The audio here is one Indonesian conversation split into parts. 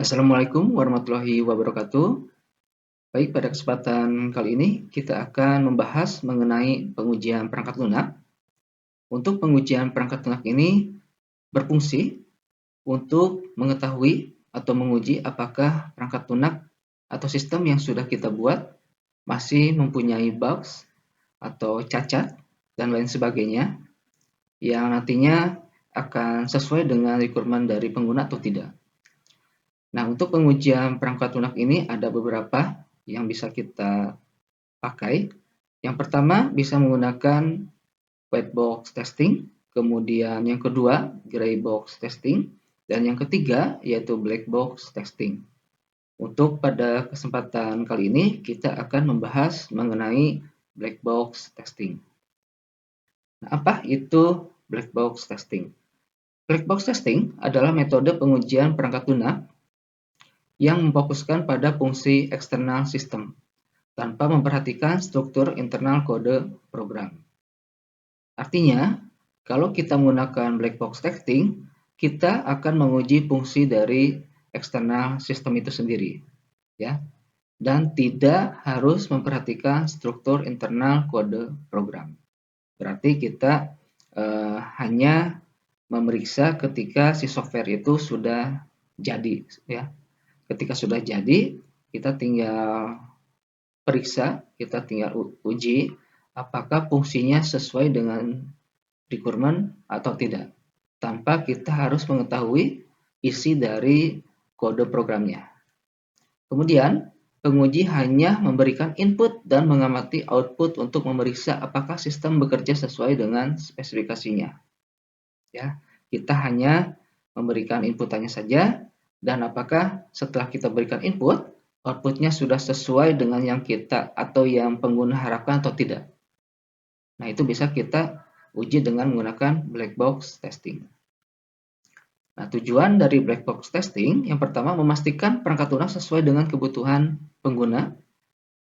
Assalamualaikum warahmatullahi wabarakatuh. Baik, pada kesempatan kali ini kita akan membahas mengenai pengujian perangkat lunak. Untuk pengujian perangkat lunak ini berfungsi untuk mengetahui atau menguji apakah perangkat lunak atau sistem yang sudah kita buat masih mempunyai bugs atau cacat dan lain sebagainya yang nantinya akan sesuai dengan requirement dari pengguna atau tidak. Nah, untuk pengujian perangkat lunak ini ada beberapa yang bisa kita pakai. Yang pertama bisa menggunakan white box testing, kemudian yang kedua gray box testing, dan yang ketiga yaitu black box testing. Untuk pada kesempatan kali ini kita akan membahas mengenai black box testing. Nah, apa itu black box testing? Black box testing adalah metode pengujian perangkat lunak yang memfokuskan pada fungsi eksternal sistem, tanpa memperhatikan struktur internal kode program. Artinya, kalau kita menggunakan black box testing, kita akan menguji fungsi dari eksternal sistem itu sendiri, ya, dan tidak harus memperhatikan struktur internal kode program. Berarti kita hanya memeriksa ketika si software itu sudah jadi, ya. Ketika sudah jadi, kita tinggal periksa, kita tinggal uji apakah fungsinya sesuai dengan requirement atau tidak, tanpa kita harus mengetahui isi dari kode programnya. Kemudian, penguji hanya memberikan input dan mengamati output untuk memeriksa apakah sistem bekerja sesuai dengan spesifikasinya. Ya, kita hanya memberikan inputannya saja, dan apakah setelah kita berikan input, outputnya sudah sesuai dengan yang kita atau yang pengguna harapkan atau tidak. Nah, itu bisa kita uji dengan menggunakan black box testing. Nah, tujuan dari black box testing yang pertama memastikan perangkat lunak sesuai dengan kebutuhan pengguna,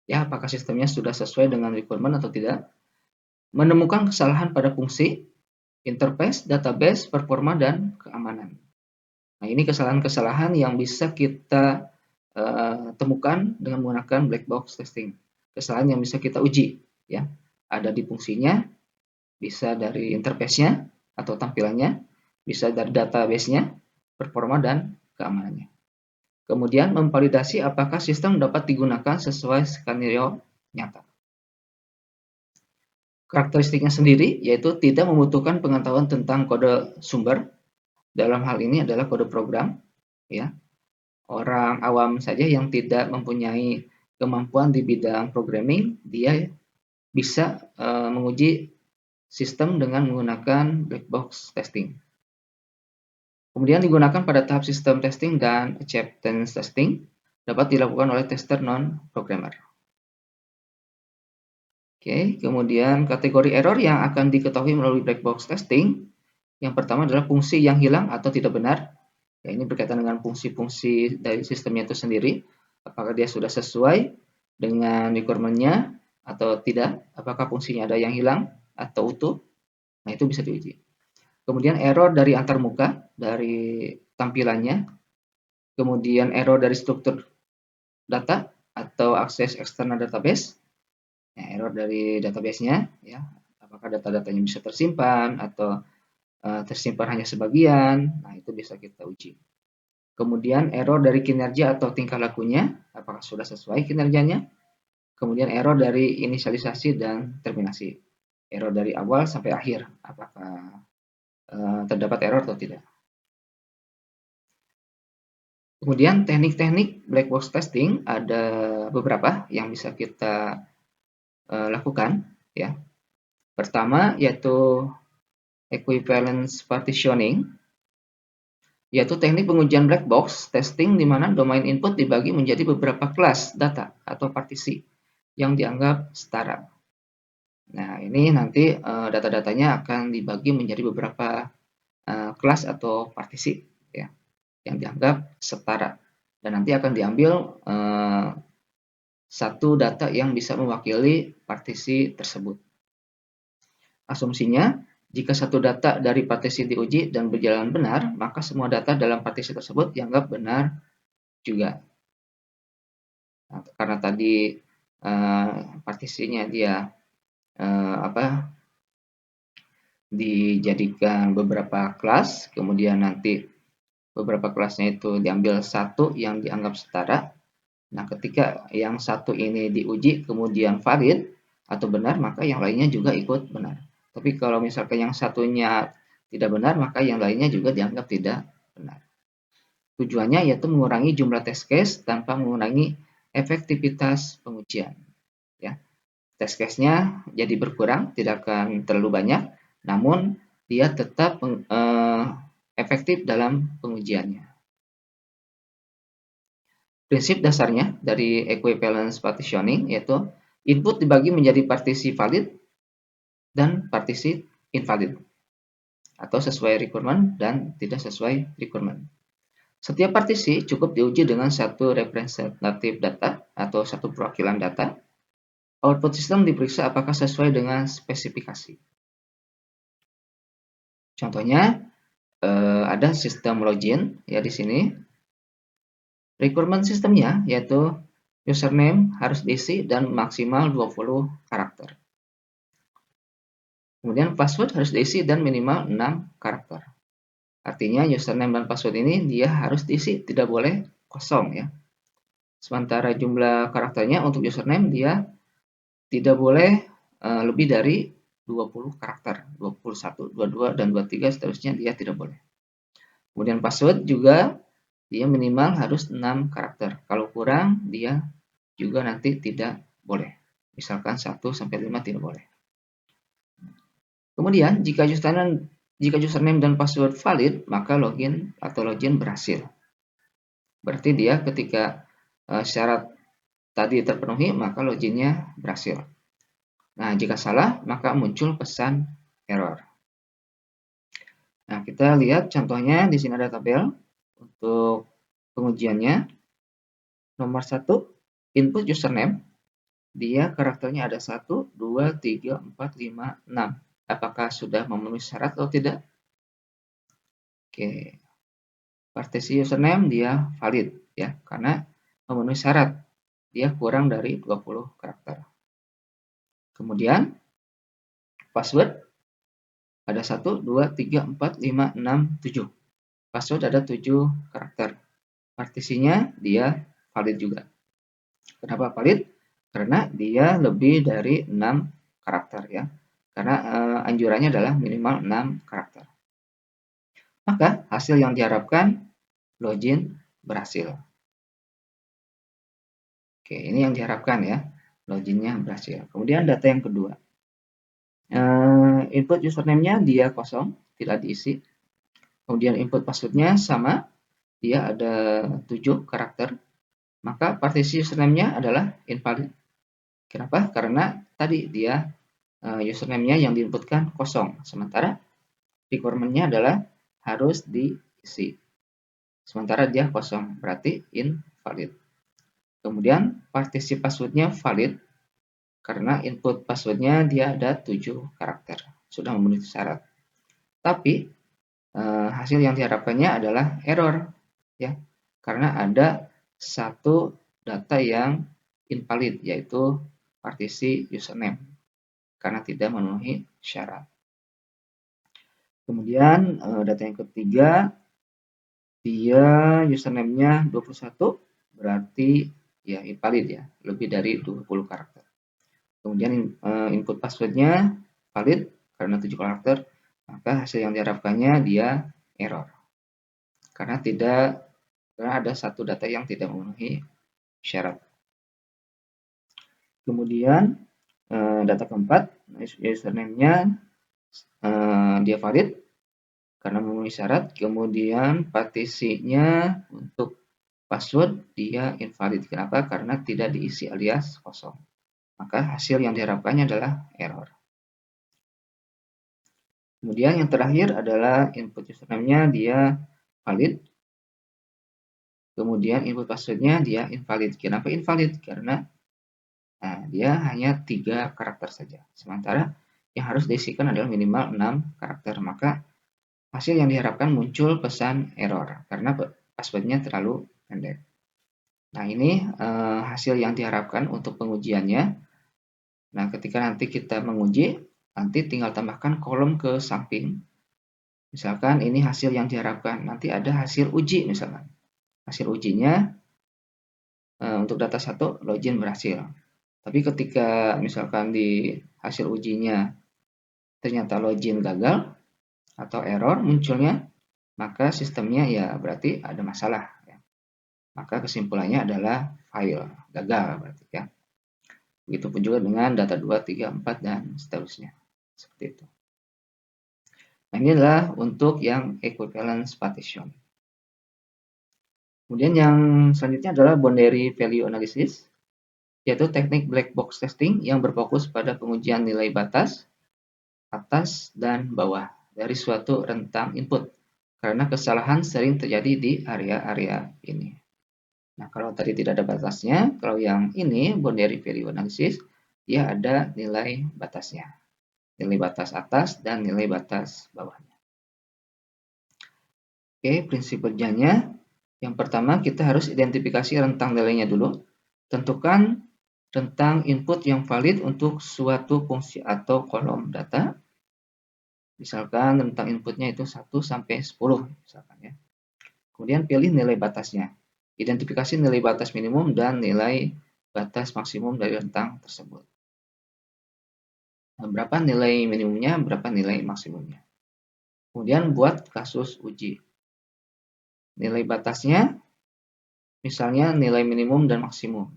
ya, apakah sistemnya sudah sesuai dengan requirement atau tidak, menemukan kesalahan pada fungsi, interface, database, performa, dan keamanan. Nah, ini kesalahan-kesalahan yang bisa kita temukan dengan menggunakan black box testing. Kesalahan yang bisa kita uji, ya, ada di fungsinya, bisa dari interface-nya atau tampilannya, bisa dari database-nya, performa, dan keamanannya. Kemudian memvalidasi apakah sistem dapat digunakan sesuai skenario nyata. Karakteristiknya sendiri yaitu tidak membutuhkan pengetahuan tentang kode sumber. Dalam hal ini adalah kode program, ya. Orang awam saja yang tidak mempunyai kemampuan di bidang programming, dia bisa menguji sistem dengan menggunakan black box testing. Kemudian digunakan pada tahap sistem testing dan acceptance testing, dapat dilakukan oleh tester non-programmer. Oke, kemudian kategori error yang akan diketahui melalui black box testing, yang pertama adalah fungsi yang hilang atau tidak benar. Ya, ini berkaitan dengan fungsi-fungsi dari sistemnya itu sendiri, apakah dia sudah sesuai dengan requirement-nya atau tidak, apakah fungsinya ada yang hilang atau utuh. Nah, itu bisa diuji. Kemudian error dari antarmuka, dari tampilannya, kemudian error dari struktur data atau akses eksternal database, ya, error dari database-nya, ya, apakah data-datanya bisa tersimpan atau tersimpan hanya sebagian. Nah, itu bisa kita uji. Kemudian error dari kinerja atau tingkah lakunya, apakah sudah sesuai kinerjanya. Kemudian error dari inisialisasi dan terminasi, error dari awal sampai akhir, apakah terdapat error atau tidak. Kemudian teknik-teknik black box testing ada beberapa yang bisa kita lakukan, ya. Pertama yaitu equivalence partitioning, yaitu teknik pengujian black box testing di mana domain input dibagi menjadi beberapa kelas data atau partisi yang dianggap setara. Nah, ini nanti data-datanya akan dibagi menjadi beberapa kelas atau partisi, ya, yang dianggap setara, dan nanti akan diambil satu data yang bisa mewakili partisi tersebut. Asumsinya, jika satu data dari partisi diuji dan berjalan benar, maka semua data dalam partisi tersebut dianggap benar juga. Nah, karena tadi partisinya dia dijadikan beberapa kelas, kemudian nanti beberapa kelasnya itu diambil satu yang dianggap setara. Nah, ketika yang satu ini diuji kemudian valid atau benar, maka yang lainnya juga ikut benar. Tapi kalau misalkan yang satunya tidak benar, maka yang lainnya juga dianggap tidak benar. Tujuannya yaitu mengurangi jumlah test case tanpa mengurangi efektivitas pengujian. Ya. Test case-nya jadi berkurang, tidak akan terlalu banyak, namun dia tetap efektif dalam pengujiannya. Prinsip dasarnya dari equivalence partitioning yaitu input dibagi menjadi partisi valid dan partisi invalid, atau sesuai requirement dan tidak sesuai requirement. Setiap partisi cukup diuji dengan satu representative data atau satu perwakilan data. Output sistem diperiksa apakah sesuai dengan spesifikasi. Contohnya ada sistem login ya di sini. Requirement sistemnya yaitu username harus diisi dan maksimal 20 karakter. Kemudian password harus diisi dan minimal 6 karakter. Artinya username dan password ini dia harus diisi, tidak boleh kosong ya. Sementara jumlah karakternya untuk username dia tidak boleh lebih dari 20 karakter, 21, 22, dan 23 seterusnya dia tidak boleh. Kemudian password juga dia minimal harus 6 karakter. Kalau kurang dia juga nanti tidak boleh. Misalkan 1 sampai 5 tidak boleh. Kemudian jika username dan password valid, maka login atau login berhasil. Berarti dia ketika syarat tadi terpenuhi, maka loginnya berhasil. Nah, jika salah, maka muncul pesan error. Nah, kita lihat contohnya di sini ada tabel untuk pengujiannya. Nomor 1, input username. Dia karakternya ada 1, 2, 3, 4, 5, 6. Apakah sudah memenuhi syarat atau tidak? Oke. Partisi username dia valid ya, karena memenuhi syarat. Dia kurang dari 20 karakter. Kemudian password ada 1, 2, 3, 4, 5, 6, 7. Password ada 7 karakter. Partisinya dia valid juga. Kenapa valid? Karena dia lebih dari 6 karakter ya. Karena anjurannya adalah minimal 6 karakter. Maka hasil yang diharapkan login berhasil. Oke, ini yang diharapkan ya. Loginnya berhasil. Kemudian data yang kedua. Input username-nya dia kosong, tidak diisi. Kemudian input password-nya sama, dia ada 7 karakter. Maka partisi username-nya adalah invalid. Kenapa? Karena tadi dia username-nya yang diinputkan kosong, sementara requirement-nya adalah harus diisi. Sementara dia kosong, berarti invalid. Kemudian partisi password-nya valid karena input password-nya dia ada 7 karakter, sudah memenuhi syarat. Tapi hasil yang diharapkannya adalah error ya, karena ada satu data yang invalid yaitu partisi username karena tidak memenuhi syarat. Kemudian data yang ketiga, dia username-nya 21, berarti ya invalid ya, lebih dari 20 karakter. Kemudian input password-nya valid karena 7 karakter, maka hasil yang diharapkannya dia error. Karena ada satu data yang tidak memenuhi syarat. Kemudian data keempat, username-nya dia valid karena memenuhi syarat. Kemudian partisinya untuk password dia invalid. Kenapa? Karena tidak diisi alias kosong. Maka hasil yang diharapkannya adalah error. Kemudian yang terakhir adalah input username-nya dia valid. Kemudian input password-nya dia invalid. Kenapa invalid? Karena dia hanya 3 karakter saja. Sementara yang harus diisikan adalah minimal 6 karakter. Maka hasil yang diharapkan muncul pesan error karena password-nya terlalu pendek. Nah, ini hasil yang diharapkan untuk pengujiannya. Nah, ketika nanti kita menguji, nanti tinggal tambahkan kolom ke samping. Misalkan ini hasil yang diharapkan, nanti ada hasil uji misalkan. Hasil ujinya untuk data 1 login berhasil. Tapi ketika misalkan di hasil ujinya ternyata login gagal atau error munculnya, maka sistemnya ya berarti ada masalah. Ya. Maka kesimpulannya adalah file gagal berarti ya. Begitupun juga dengan data 2, 3, 4, dan seterusnya. Seperti itu. Nah, ini adalah untuk yang equivalence partition. Kemudian yang selanjutnya adalah boundary value analysis, yaitu teknik black box testing yang berfokus pada pengujian nilai batas, atas, dan bawah dari suatu rentang input. Karena kesalahan sering terjadi di area-area ini. Nah, kalau tadi tidak ada batasnya, kalau yang ini, boundary value analysis, dia ada nilai batasnya. Nilai batas atas dan nilai batas bawahnya. Oke, prinsip kerjanya. Yang pertama, kita harus identifikasi rentang nilainya dulu. Tentukan rentang input yang valid untuk suatu fungsi atau kolom data. Misalkan rentang inputnya itu 1 sampai 10. Misalkan ya. Kemudian pilih nilai batasnya. Identifikasi nilai batas minimum dan nilai batas maksimum dari rentang tersebut. Nah, berapa nilai minimumnya, berapa nilai maksimumnya. Kemudian buat kasus uji. Nilai batasnya, misalnya nilai minimum dan maksimum.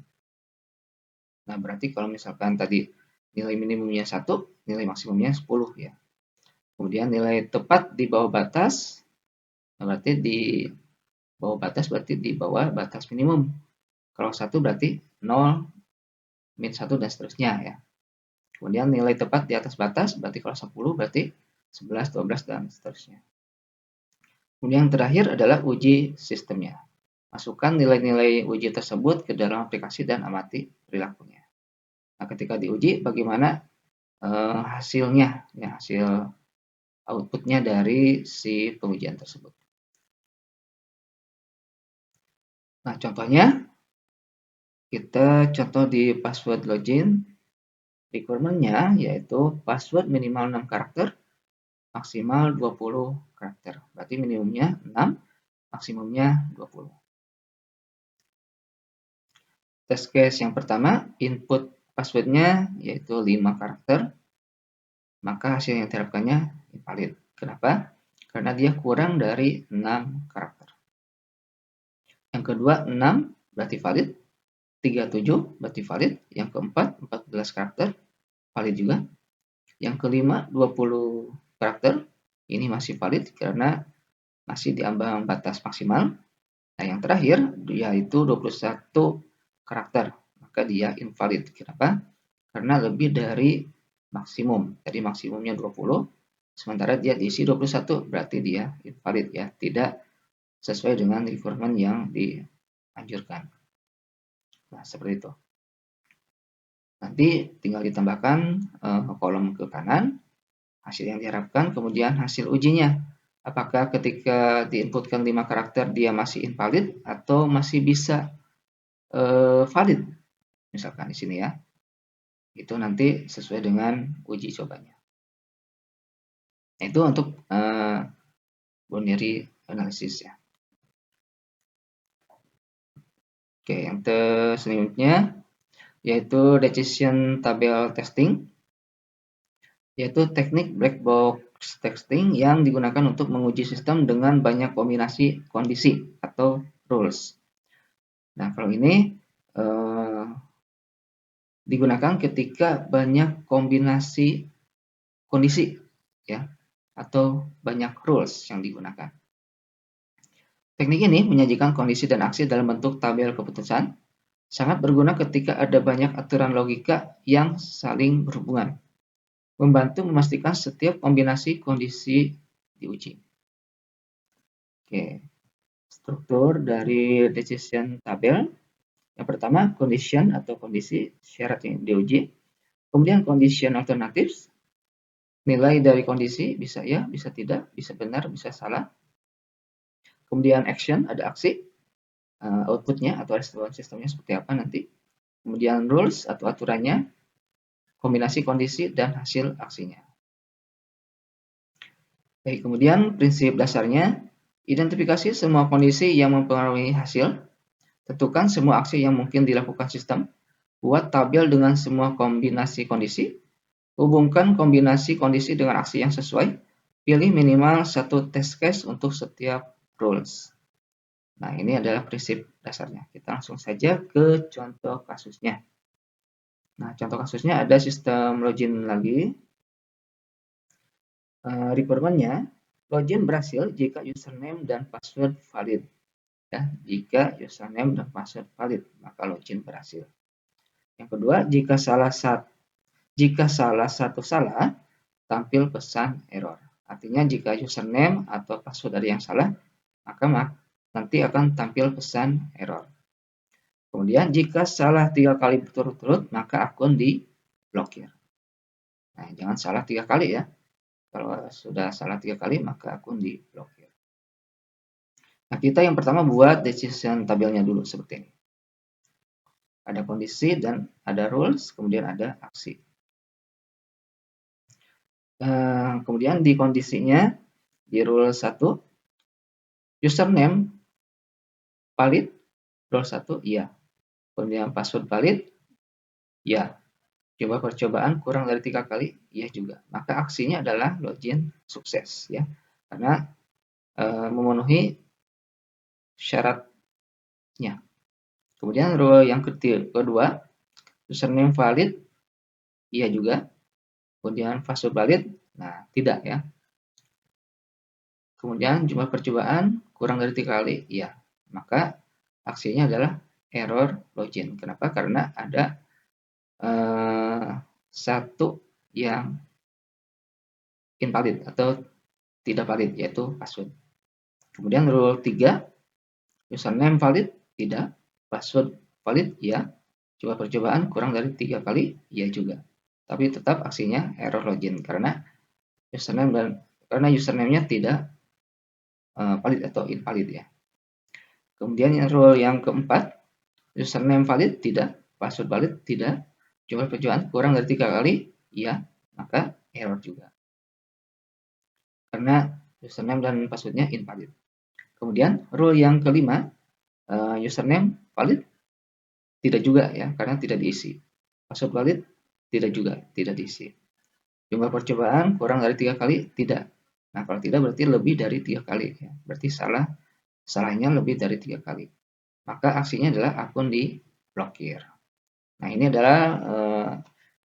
Nah, berarti kalau misalkan tadi nilai minimumnya 1, nilai maksimumnya 10 ya. Kemudian nilai tepat di bawah batas, berarti di bawah batas berarti di bawah batas minimum. Kalau 1 berarti 0, min 1, dan seterusnya ya. Kemudian nilai tepat di atas batas, berarti kalau 10 berarti 11, 12, dan seterusnya. Kemudian yang terakhir adalah uji sistemnya. Masukkan nilai-nilai uji tersebut ke dalam aplikasi dan amati perilakunya. Nah, ketika diuji, bagaimana hasilnya, ya, hasil outputnya dari si pengujian tersebut. Nah, contohnya, kita contoh di password login, requirement-nya yaitu password minimal 6 karakter, maksimal 20 karakter. Berarti minimumnya 6, maksimumnya 20. Test case yang pertama, input passwordnya yaitu 5 karakter, maka hasil yang diharapkannya invalid. Kenapa? Karena dia kurang dari 6 karakter. Yang kedua, 6 berarti valid, 37 berarti valid, yang keempat 14 karakter valid juga, yang kelima 20 karakter ini masih valid karena masih di ambang batas maksimal. Nah, yang terakhir yaitu 21 karakter, maka dia invalid. Kenapa? Karena lebih dari maksimum. Jadi maksimumnya 20, sementara dia diisi 21, berarti dia invalid ya, tidak sesuai dengan requirement yang dianjurkan. Nah, seperti itu. Nanti tinggal ditambahkan kolom ke kanan, hasil yang diharapkan, kemudian hasil ujinya. Apakah ketika diinputkan 5 karakter dia masih invalid atau masih bisa valid. Misalkan di sini ya. Itu nanti sesuai dengan uji cobanya. Nah, itu untuk boundary analysis ya. Oke, yang selanjutnya yaitu decision table testing, yaitu teknik black box testing yang digunakan untuk menguji sistem dengan banyak kombinasi kondisi atau rules. Nah, kalau ini digunakan ketika banyak kombinasi kondisi ya, atau banyak rules yang digunakan. Teknik ini menyajikan kondisi dan aksi dalam bentuk tabel keputusan, sangat berguna ketika ada banyak aturan logika yang saling berhubungan, membantu memastikan setiap kombinasi kondisi diuji. Oke, struktur dari decision tabel. Yang pertama, condition atau kondisi syarat yang diuji. Kemudian condition alternatives, nilai dari kondisi, bisa ya, bisa tidak, bisa benar, bisa salah. Kemudian action, ada aksi. outputnya atau respon sistemnya seperti apa nanti. Kemudian rules atau aturannya, kombinasi kondisi, dan hasil aksinya. Baik, kemudian prinsip dasarnya, identifikasi semua kondisi yang mempengaruhi hasil, tentukan semua aksi yang mungkin dilakukan sistem, buat tabel dengan semua kombinasi kondisi, hubungkan kombinasi kondisi dengan aksi yang sesuai, pilih minimal satu test case untuk setiap rules. Nah, ini adalah prinsip dasarnya. Kita langsung saja ke contoh kasusnya. Nah, contoh kasusnya ada sistem login lagi. Requirement-nya, login berhasil jika username dan password valid. Ya, jika username dan password valid, maka login berhasil. Yang kedua, jika salah satu salah, tampil pesan error. Artinya jika username atau password ada yang salah, maka nanti akan tampil pesan error. Kemudian jika salah 3 kali berturut-turut, maka akun diblokir. Nah, jangan salah 3 kali ya. Kalau sudah salah 3 kali, maka akun diblokir. Nah, kita yang pertama buat decision tabelnya dulu seperti ini. Ada kondisi dan ada rules, kemudian ada aksi. Kemudian di kondisinya, di rule 1, username valid, rule 1, iya. Kemudian password valid, ya. Coba percobaan kurang dari 3 kali, iya juga. Maka aksinya adalah login sukses ya. Karena memenuhi syaratnya. Kemudian rule yang kedua, username valid, iya juga. Kemudian password valid, nah tidak ya. Kemudian jumlah percobaan kurang dari 3 kali, iya. Maka aksinya adalah error login. Kenapa? Karena ada satu yang invalid atau tidak valid, yaitu password. Kemudian rule 3, username valid, tidak. Password valid, ya. Coba percobaan kurang dari 3 kali, ya juga. Tapi tetap aksinya error login karena username-nya tidak valid atau invalid ya. Kemudian rule yang keempat, username valid, tidak. Password valid, tidak. Coba percobaan kurang dari 3 kali, ya. Maka error juga. Karena username dan passwordnya invalid. Kemudian rule yang kelima, username valid, tidak juga ya, karena tidak diisi. Password valid, tidak juga, tidak diisi. Jumlah percobaan kurang dari 3 kali, tidak. Nah, kalau tidak berarti lebih dari 3 kali. Ya. Berarti salahnya lebih dari 3 kali. Maka aksinya adalah akun diblokir. Nah, ini adalah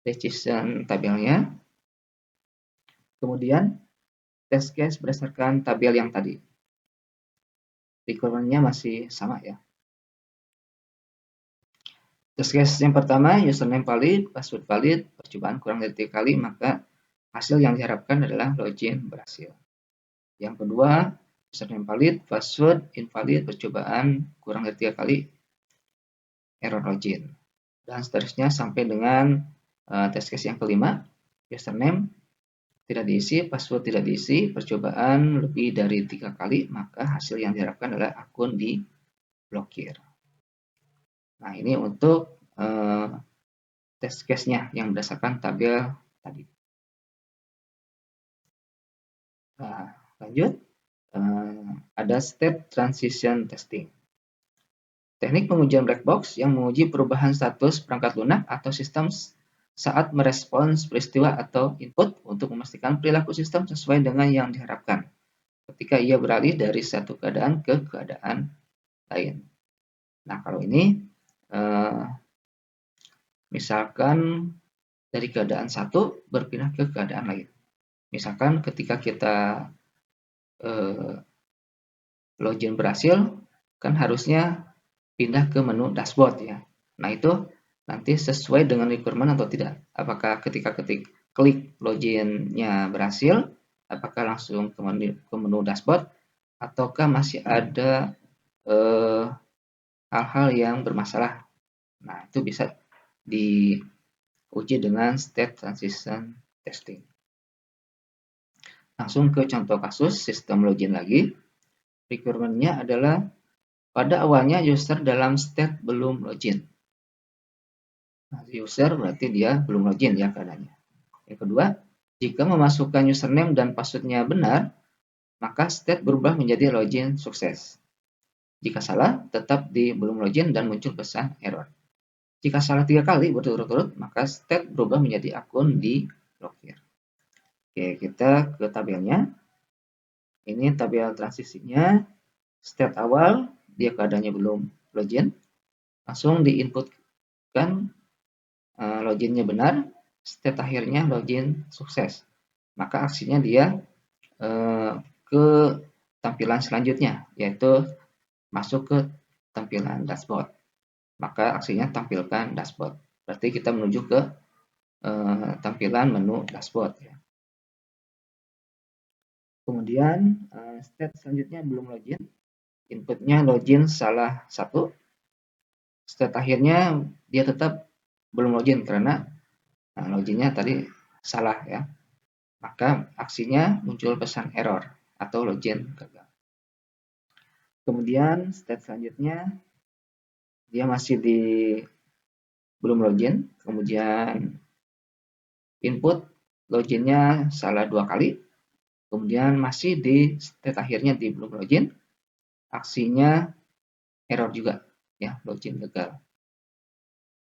decision tabelnya. Kemudian, test case berdasarkan tabel yang tadi. Requirement-nya masih sama ya. Test case yang pertama, username valid, password valid, percobaan kurang dari 3 kali, maka hasil yang diharapkan adalah login berhasil. Yang kedua, username valid, password invalid, percobaan kurang dari 3 kali, error login. Dan seterusnya sampai dengan test case yang kelima, username tidak diisi, password tidak diisi, percobaan lebih dari 3 kali, maka hasil yang diharapkan adalah akun diblokir. Nah, ini untuk test case-nya yang berdasarkan tabel tadi. Nah, lanjut, ada step transition testing. Teknik pengujian black box yang menguji perubahan status perangkat lunak atau sistem saat merespons peristiwa atau input untuk memastikan perilaku sistem sesuai dengan yang diharapkan ketika ia beralih dari satu keadaan ke keadaan lain. Nah, kalau ini misalkan dari keadaan satu berpindah ke keadaan lain. Misalkan ketika kita login berhasil, kan harusnya pindah ke menu dashboard ya. Nah, itu nanti sesuai dengan requirement atau tidak. Apakah ketika klik login-nya berhasil, apakah langsung ke menu dashboard, ataukah masih ada hal-hal yang bermasalah. Nah, itu bisa diuji dengan state transition testing. Langsung ke contoh kasus sistem login lagi. Requirement-nya adalah pada awalnya user dalam state belum login. Nah, user berarti dia belum login ya keadaannya. Yang kedua, jika memasukkan username dan passwordnya benar, maka state berubah menjadi login sukses. Jika salah, tetap di belum login dan muncul pesan error. Jika salah 3 kali berturut-turut, maka state berubah menjadi akun diblokir. Oke, kita ke tabelnya. Ini tabel transisinya. State awal, dia keadaannya belum login. Langsung diinputkan loginnya benar. State akhirnya login sukses. Maka aksinya dia ke tampilan selanjutnya, yaitu masuk ke tampilan dashboard. Maka aksinya tampilkan dashboard. Berarti kita menuju ke tampilan menu dashboard ya. Kemudian step selanjutnya belum login, inputnya login salah satu. Step akhirnya dia tetap belum login karena loginnya tadi salah ya. Maka aksinya muncul pesan error atau login gagal. Kemudian step selanjutnya dia masih di belum login, kemudian input loginnya salah 2 kali, kemudian masih di state akhirnya di belum login, aksinya error juga ya, login gagal.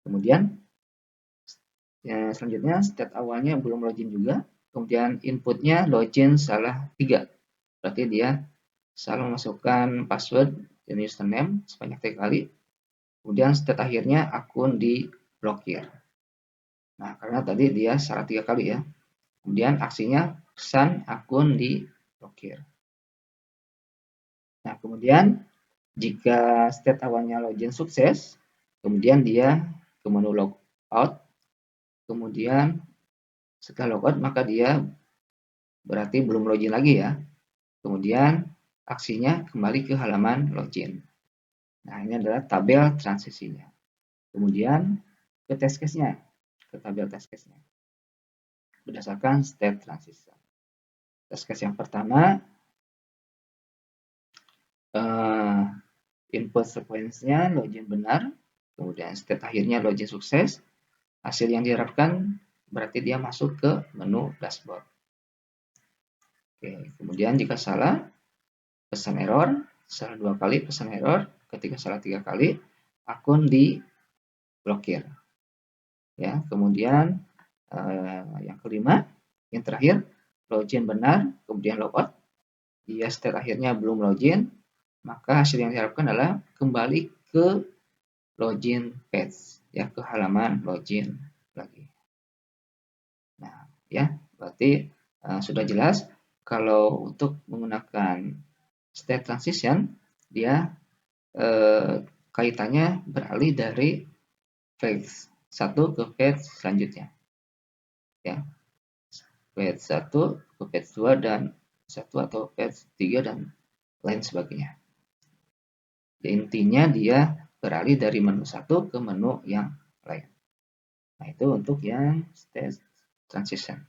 Kemudian ya, selanjutnya state awalnya belum login juga, kemudian inputnya login salah 3, berarti dia salah memasukkan password dan username sebanyak 3 kali, kemudian state akhirnya akun diblokir. Nah, karena tadi dia salah 3 kali ya. Kemudian aksinya pesan akun diblokir. Nah, kemudian jika state awalnya login sukses, kemudian dia ke menu logout, kemudian setelah logout maka dia berarti belum login lagi ya. Kemudian aksinya kembali ke halaman login. Nah, ini adalah tabel transisinya. Kemudian ke test case-nya, ke tabel test case-nya. Berdasarkan state transition. Test case yang pertama, input sequence-nya login benar, kemudian state akhirnya login sukses. Hasil yang diharapkan berarti dia masuk ke menu dashboard. Oke, kemudian jika salah, pesan error, salah 2 kali pesan error, ketika salah 3 kali, akun diblokir. Ya, kemudian yang kelima, yang terakhir, login benar, kemudian logout. Dia state akhirnya belum login, maka hasil yang diharapkan adalah kembali ke login page, ya, ke halaman login lagi. Nah, ya, berarti sudah jelas kalau untuk menggunakan state transition, dia kaitannya beralih dari page 1 ke page selanjutnya. Ya, page 1 ke page 2 dan 1 atau page 3 dan lain sebagainya. Intinya dia beralih dari menu satu ke menu yang lain. Nah, itu untuk yang state transition.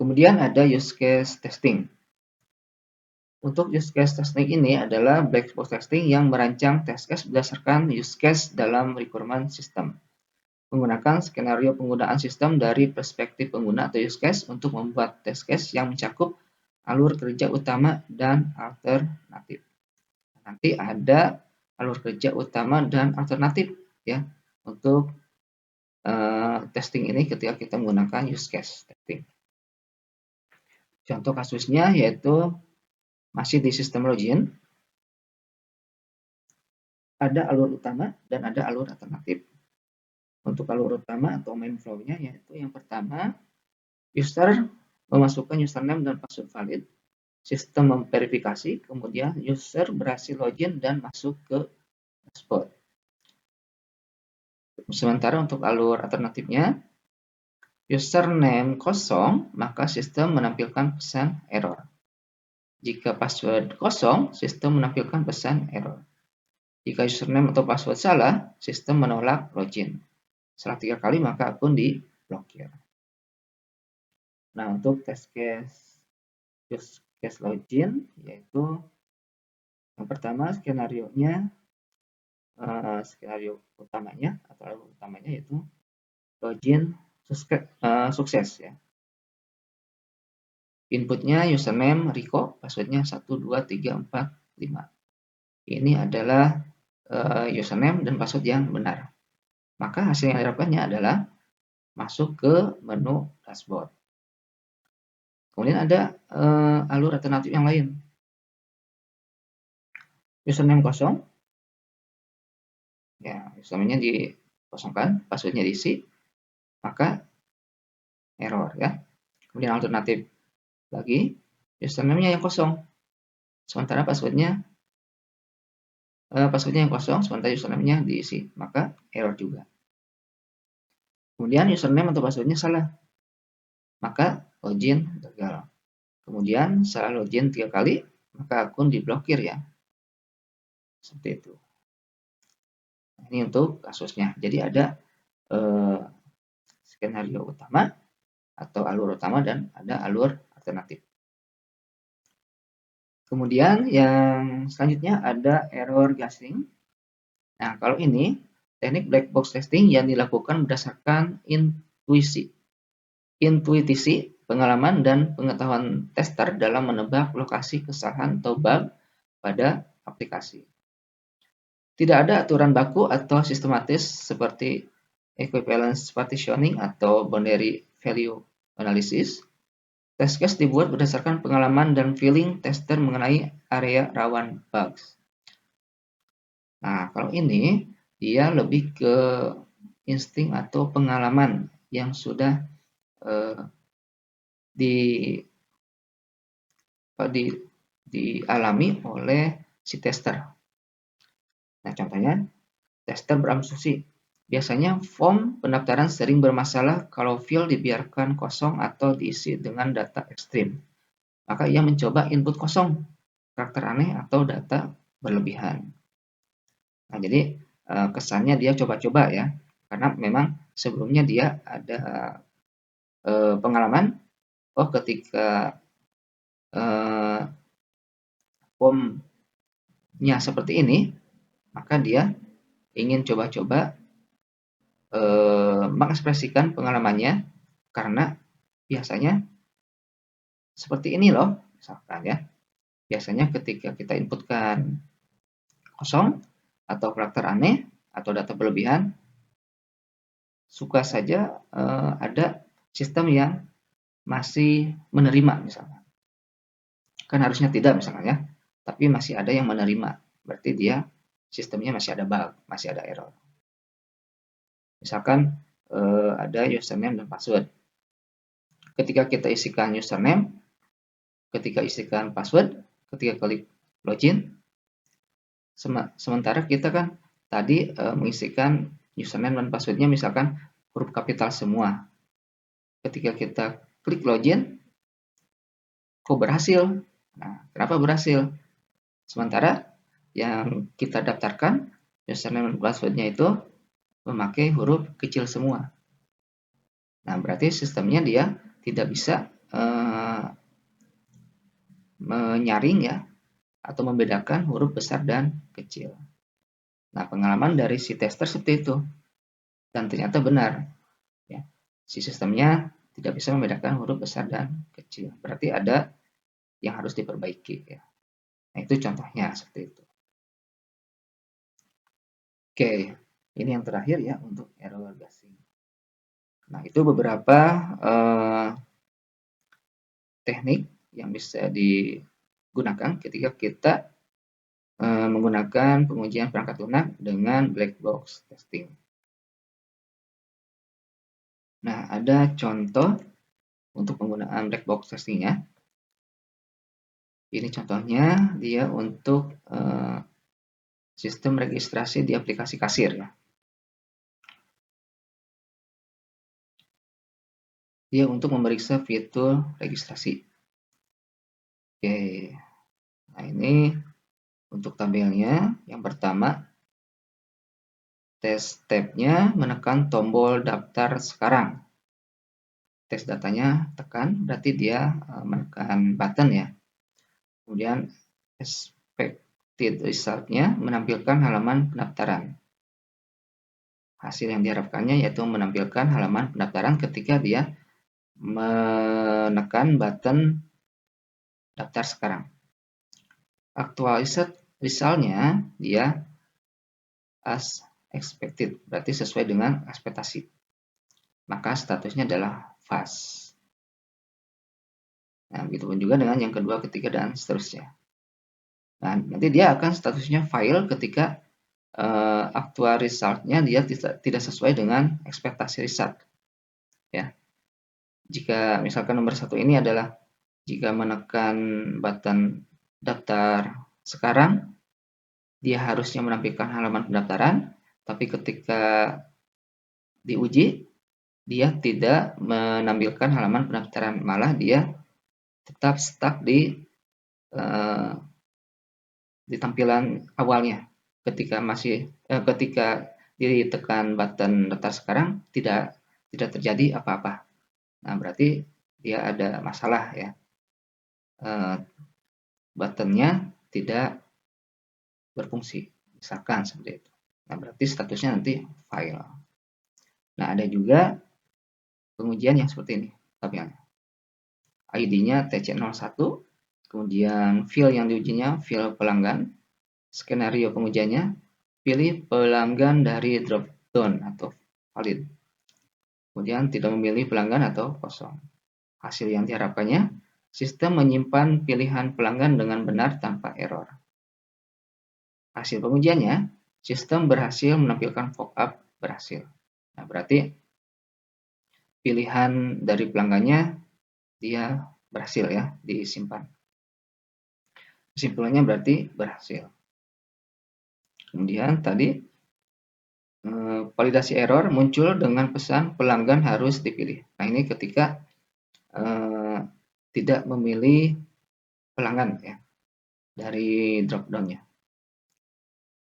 Kemudian ada use case testing. Untuk use case testing ini adalah black box testing yang merancang test case berdasarkan use case dalam requirement system. Menggunakan skenario penggunaan sistem dari perspektif pengguna atau use case untuk membuat test case yang mencakup alur kerja utama dan alternatif. Nanti ada alur kerja utama dan alternatif ya untuk testing ini ketika kita menggunakan use case testing. Contoh kasusnya yaitu masih di sistem login, ada alur utama dan ada alur alternatif. Untuk alur utama atau main flow-nya yaitu yang pertama, user memasukkan username dan password valid, sistem memverifikasi, kemudian user berhasil login dan masuk ke dashboard. Sementara untuk alur alternatifnya, username kosong, maka sistem menampilkan pesan error. Jika password kosong, sistem menampilkan pesan error. Jika username atau password salah, sistem menolak login. Setelah 3 kali, maka akun diblokir. Nah, untuk test case use case login, yaitu Yang pertama skenario-nya, skenario utamanya atau alur utamanya yaitu login sukses ya. Inputnya username Riko, passwordnya 12345. Ini adalah username dan password yang benar. Maka hasil yang diharapkannya adalah masuk ke menu dashboard. Kemudian ada alur alternatif yang lain. Username kosong, ya username-nya dikosongkan, passwordnya diisi, maka error ya. Kemudian alternatif lagi, username-nya yang kosong, sementara passwordnya yang kosong, sementara username-nya diisi, maka error juga. Kemudian username atau passwordnya salah, maka login gagal. Kemudian salah login 3 kali, maka akun diblokir ya. Seperti itu. Ini untuk kasusnya. Jadi ada skenario utama atau alur utama dan ada alur alternatif. Kemudian yang selanjutnya ada error guessing. Nah, kalau ini teknik black box testing yang dilakukan berdasarkan intuisi, pengalaman dan pengetahuan tester dalam menebak lokasi kesalahan atau bug pada aplikasi. Tidak ada aturan baku atau sistematis seperti equivalence partitioning atau boundary value analysis. Test case dibuat berdasarkan pengalaman dan feeling tester mengenai area rawan bugs. Nah, kalau ini dia lebih ke insting atau pengalaman yang sudah dialami oleh si tester. Nah, contohnya tester berasumsi biasanya form pendaftaran sering bermasalah kalau field dibiarkan kosong atau diisi dengan data ekstrim. Maka ia mencoba input kosong, karakter aneh atau data berlebihan. Nah, jadi kesannya dia coba-coba ya, karena memang sebelumnya dia ada pengalaman, ketika formnya seperti ini, maka dia ingin coba-coba mengekspresikan pengalamannya karena biasanya seperti ini loh, misalkan ya. Biasanya ketika kita inputkan kosong atau karakter aneh atau data berlebihan, suka saja ada sistem yang masih menerima misalnya. Kan harusnya tidak misalnya ya, tapi masih ada yang menerima. Berarti dia sistemnya masih ada bug, masih ada error. Misalkan ada username dan password. Ketika kita isikan username, ketika isikan password, ketika klik login, sementara kita kan tadi mengisikan username dan passwordnya misalkan huruf kapital semua. Ketika kita klik login, kok berhasil? Nah, kenapa berhasil? Sementara yang kita daftarkan username dan passwordnya itu memakai huruf kecil semua. Nah, berarti sistemnya dia tidak bisa menyaring ya atau membedakan huruf besar dan kecil. Nah, pengalaman dari si tester seperti itu. Dan ternyata benar. Ya. Si sistemnya tidak bisa membedakan huruf besar dan kecil. Berarti ada yang harus diperbaiki. Ya. Nah, itu contohnya seperti itu. Oke, ini yang terakhir ya untuk error guessing. Nah, itu beberapa teknik yang bisa digunakan ketika kita menggunakan pengujian perangkat lunak dengan black box testing. Nah, ada contoh untuk penggunaan black box testingnya. Ini contohnya dia untuk sistem registrasi di aplikasi kasir ya. Dia untuk memeriksa fitur registrasi. Oke, nah ini untuk tabelnya. Yang pertama, tes tab-nya menekan tombol daftar sekarang. Tes datanya tekan, berarti dia menekan button ya. Kemudian perspektif expected result-nya menampilkan halaman pendaftaran. Hasil yang diharapkannya yaitu menampilkan halaman pendaftaran ketika dia menekan button daftar sekarang. Actualized result-nya dia as expected, berarti sesuai dengan ekspektasi. Maka statusnya adalah fast. Nah, begitu pun juga dengan yang kedua, ketiga, dan seterusnya. Nah, nanti dia akan statusnya fail ketika actual result-nya dia tidak sesuai dengan ekspektasi result. Ya. Jika misalkan nomor 1 ini adalah jika menekan button daftar sekarang, dia harusnya menampilkan halaman pendaftaran, tapi ketika diuji, dia tidak menampilkan halaman pendaftaran, malah dia tetap stuck di tampilan awalnya. Ketika ditekan button daftar sekarang tidak terjadi apa-apa. Nah, berarti dia ada masalah ya. Buttonnya tidak berfungsi, misalkan seperti itu. Nah, berarti statusnya nanti fail. Nah, ada juga pengujian yang seperti ini tampilnya. ID-nya TC01, kemudian field yang diujinya field pelanggan, skenario pengujiannya pilih pelanggan dari drop down atau valid. Kemudian tidak memilih pelanggan atau kosong. Hasil yang diharapkannya, sistem menyimpan pilihan pelanggan dengan benar tanpa error. Hasil pengujiannya, sistem berhasil menampilkan pop-up berhasil. Nah, berarti pilihan dari pelanggannya dia berhasil ya disimpan. Kesimpulannya berarti berhasil. Kemudian tadi validasi error muncul dengan pesan pelanggan harus dipilih. Nah, ini ketika tidak memilih pelanggan ya dari drop down-nya.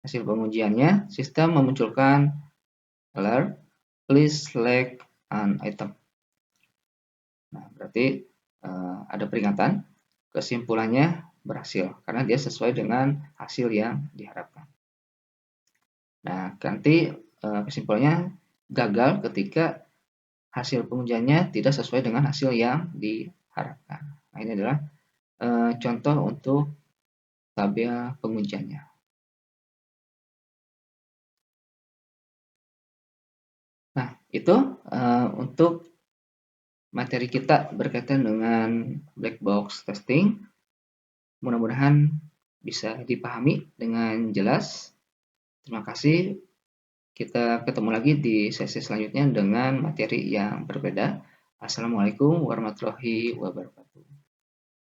Hasil pengujiannya, sistem memunculkan alert, please select an item. Nah, berarti ada peringatan, kesimpulannya berhasil karena dia sesuai dengan hasil yang diharapkan. Nah, nanti kesimpulannya gagal ketika hasil pengujiannya tidak sesuai dengan hasil yang diharapkan. Nah, ini adalah contoh untuk tabel pengujiannya. Nah, itu untuk materi kita berkaitan dengan black box testing. Mudah-mudahan bisa dipahami dengan jelas. Terima kasih. Kita ketemu lagi di sesi selanjutnya dengan materi yang berbeda. Assalamualaikum warahmatullahi wabarakatuh.